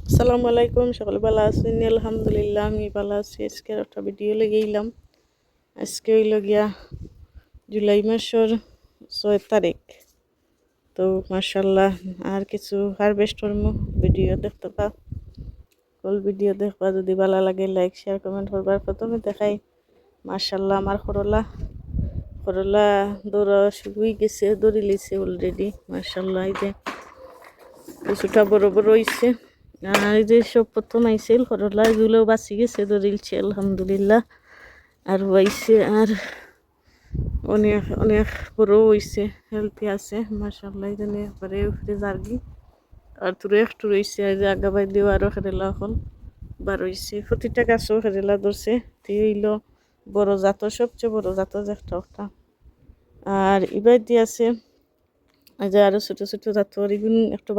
আসসালামু আলাইকুম, সকলে ভালো আছেন? আলহামদুলিল্লাহ আমি ভালো আছি। আজকে একটা ভিডিও লেগে এলাম। আজকে হইল গিয়া জুলাই মাসের 6 তারিখ। তো মাশাল্লাহ আর কিছু হারভেস্ট করবো, ভিডিও দেখতে পা ফুল ভিডিও দেখবা। যদি ভালো লাগে লাইক শেয়ার কমেন্ট করবার। প্রথমে দেখাই মাশাল্লাহ আমার করলা দৌড়া শুরুই গেছে, দৌড়ি লিছে অলরেডি। মাশাল্লাহ এই যে কিছুটা বড় বড় হয়েছে। আর এই যে সব প্রথম আইসেল করলা এগুলোও বাঁচি গেছে, দৌড়িলছে আলহামদুলিল্লাহ। আর হয়েছে আর অনেক অনেক বড় হয়েছে, হেলদি আছে মাশাল্লাহ। এই জন্য একবারে উঠে জার্গি আর তুরে একটু রয়েছে। আর যে আগাবাই দিও আরও খেরেলা এখন বার হয়েছে। প্রতিটা গাছও খেরেলা ধরছে। হইল বড় জাত, সবচেয়ে বড় জাত যে একটা। আর এবার দিয়ে আছে এই যে আরো ছোট ছোট জাতর, এগুলো একটু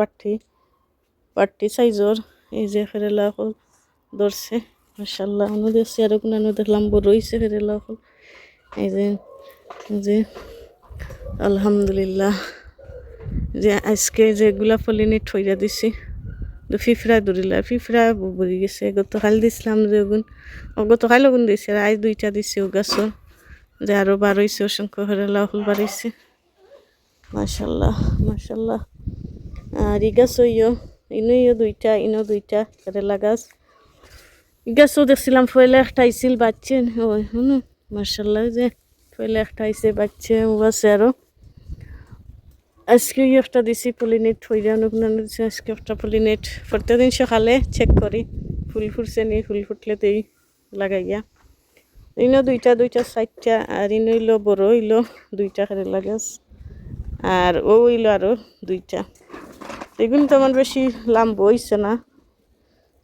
বাড়তি সাইজর। এই যে খেরেলা এখন ধরছে মাশাল্লাহ। অন্য দেখছি আরো কোনো দেখলাম বড় হয়েছে খেরেলা এখন। এই যে আলহামদুলিল্লাহ যে আজকে যেগুলা পলিনেট হইয়া দিছি ফিফরা ধরিলা, ফিফরা ভরি গেছে। গতকাল দিছিলাম যে ওগুন, গতকাল ওগুন দিছে, আর আজ 2টা দিছে ও গাছর। যে আরো বার হয়েছে, অসংখ্য খেরেলা ফুল বাড়াইছে মাশাল্লাহ মাশাল্লাহ। আর ই গাছ ইনইও 2টা, ইনও 2টা খেরেলা গাছ। ই গাছও দেখছিলাম ফয়লা একটা আইছিল বাচ্চে ওই মাশাল্লাহ। যে ফয়লা একটা আইছে বাচ্চে ও আছে আরো। আজকে একটা দিছি পলিনেট হইয়া দিচ্ছে। আজকে একটা পলিনেট প্রত্যেকদিন সকালে চেক করি ফুল ফুটছে নি, ফুল ফুটলেতেই লাগাইয়া। ইনো 2টা 4টা। আর ইনো হইলো বড় হইলো 2টা খেরেলা গাছ। আর ও হইলো আরো 2টা। এগুলো তেমন বেশি লাম্ব হইছে না,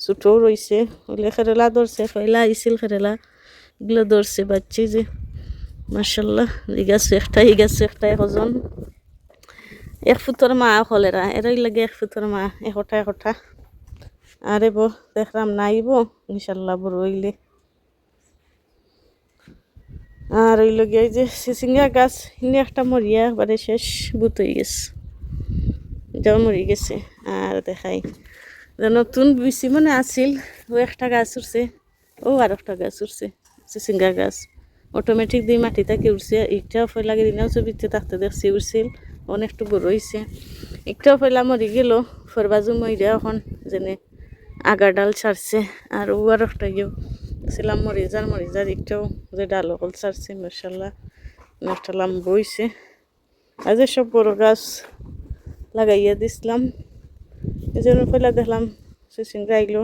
ছোটও রয়েছে। ওইলে খেরেলা ধরছে, ফয়লা আইছিল খেরেলা এগুলো ধরছে বাচ্চি যে মাশাল্লাহ। এই গাছ একটা এখন 1 ফুটর মা হলেরা এরই লাগে 1 ফুটর মা একটা। আর এব দেখলাম নাইব ইনশাল্লাহ বড় হইলে। আর ওই লগে এই যে সিসিঙ্গা গাছ ইনি একটা মরিয়া একবারে শেষ বুত হয়ে গেছে, এটাও মরি গেছে। আর দেখাই নতুন বেশি মনে আসিল ও একটা গাছ উঠছে, ও আর একটা গাছ উঠছে সিসিঙ্গা গাছ। অটোমেটিক দিয়ে মাটি থেকে উঠছে। একটা ফয়লা দিনেও ছবিতে থাকতে দেখছি উঠছিল, অনেকটু বড় হয়েছে। একটাও ফয়লা মরি গেল ফরবাজু মরিয়া এখন যেনে আগার ডাল ছাড়ছে। আর ও আর একটা গিয়েও ছিলাম মরিজার একটাও যে ডাল হল ছাড়ছে মাশাল্লাহ। একটা লাম্ব হয়েছে। আজ সব বড় গাছ লাগাইয়া দিছিলাম। এই জন্য ফয়লা দেখলাম সিসিঙ্গা আইলো,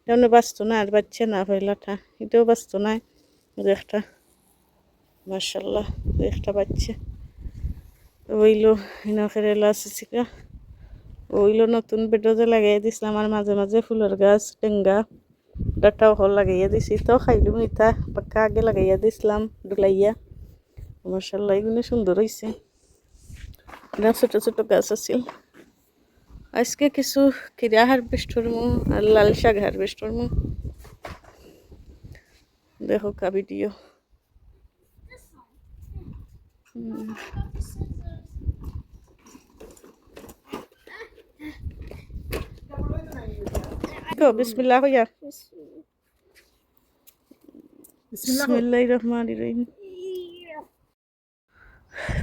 তেমন বাঁচত না আর বাচ্চা না ফয়লাটা, এটাও বাঁচত না। একটা মাশাল্লাহ একটা বাচ্চা ওইলো এনা খেরেলা সিসিকা ওইলো। নতুন বেডতে লাগাইয়া দিছিলাম। আর মাঝে মাঝে ফুলের গাছ টেঙ্গা ডাটাও হল লাগাইয়া দিছি। তো খাইলুম ইতা পাক্কা আগে লাগাইয়া দিছিলাম ডুলাইয়া মাশাল্লাহ। এগুলো সুন্দর হয়েছে। এটা ছোট ছোট গাছ আছিল। আজকে কিছু কিরা হারভেস্ট করবো আর লাল শাক হারভেস্ট করবো। দেখো কা ভিডিও। বিসমিল্লাহ হইয়া বিসমিল্লাহির রহমানির রহিম।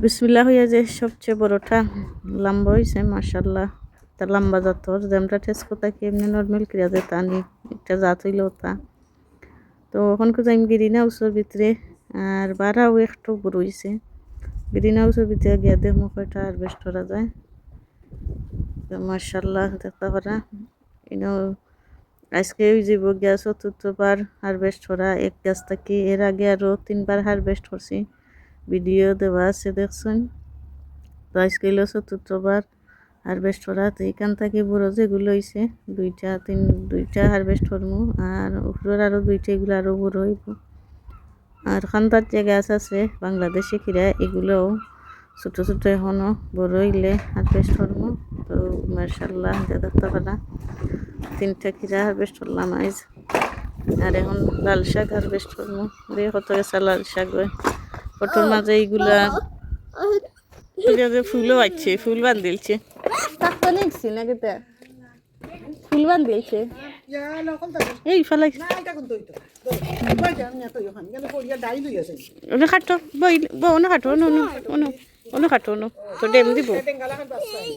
বিসমিল্লাহ হইয়া যে সবচেয়ে বড়টা লম্বা হয়েছে মাশাল্লাহ। তার লম্বা জাতর যে আমরা টেস্ট করতে কি এমনি নর্মাল ক্রিয়া যে তা নি একটা জাত হইল তা। তো ওখান যাইম গ্রিন হাউসের ভিতরে। আর বারাও একটু বড় হয়েছে। গ্রিন হাউসের ভিতরে গিয়া দেখবো কয়টা হারভেস্ট করা যায়। মাশাল্লাহ দেখতে পারা ইনো আজকে ওই যাব গিয়া 4বার হারভেস্ট করা এক গাছ থেকে। এর আগে আরো 3বার হারভেস্ট করছি, ভিডিও দেওয়া আছে দেখছেন। তো আজকে হইল 4বার হারভেস্ট করা। তো এখান থেকে বড় যেগুলো হয়েছে 2টা হারভেস্ট করবো। আর উপরের আরো 2টা, এগুলো আরো বড় হইব। আর খান্দার যে গাছ আছে বাংলাদেশে খিরা, এগুলোও ছোট ছোট এখনো বড় হইলে হারভেস্ট করবো। তো মাশাল্লাহ দেখতে পারা 3টা খিরা হারভেস্ট করলাম আজ। আর এখন লাল শাক হারভেস্ট করবো। কত গেছে লাল শাক হয় ফটোর মাঝে। এইগুলা যে ফুলও আছে, ফুল বান্ধিলছে না কেতে সিলভান দিয়েছে Ya no conta. এই ফেলাই Na ita con toito. Vai que nya to yohan. Ya no podía dai lu ya sei. One খাটো বই বই খাটো ono খাটো no তো ডেম দিব Tenga la kan basai.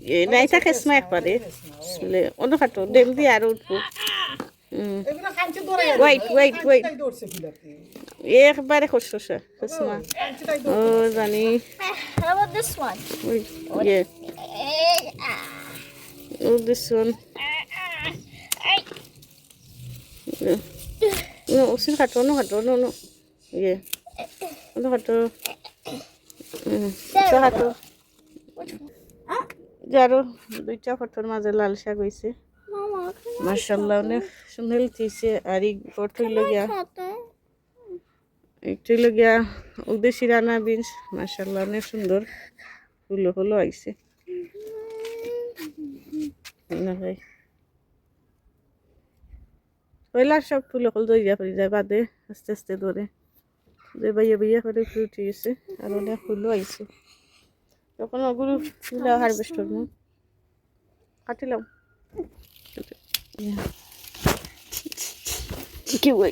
এ নাই থাকে স্মা একবারে ono খাটো ডেম দি আর উঠবো Eguna kanchi dore. Wait. Tai dorse filati. একবারে খসখসা স্মা Kanchi tai ও জানি How about this one? ওই ইয়ে ও দিস ওয়ান no usin খাটো no ইয়ে ono খাটো খাটো যারো দুইটা ফটোর মাঝে লাল শাক হইছে Mama, মাশাআল্লাহ অনেক সুন্দর হইছে আর এই ফটো লগিয়া একটু লগিয়া উদেশি রানা বিনস মাশাআল্লাহ অনেক সুন্দর ফুল আইছে না ভাই পয়লা সব ফুল দইয়া পড়ে যায় বাদে আস্তে আস্তে ধরে যে বাইয়া করে ফ্রুট হয়েছে আর অনেক ফুলও আইছে তখন ওগুলো ফুল হারভেস্ট করবো কাটিলাম কি ওই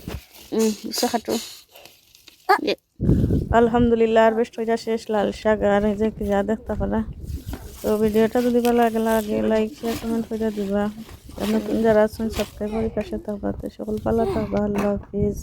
খাটো আলহামদুলিল্লাহ হারভেস্ট হয়ে শেষ লাল শাক আর এই যে যা দেখতে পারা তো ভিডিওটা যদি ভালো লাগে লাইক শেয়ার কমেন্ট করে দিবা নতুন যারা আছেন সাবস্ক্রাইব করে পাশে থাকবা সকল ভালো থাকবা আল্লাহ হাফিজ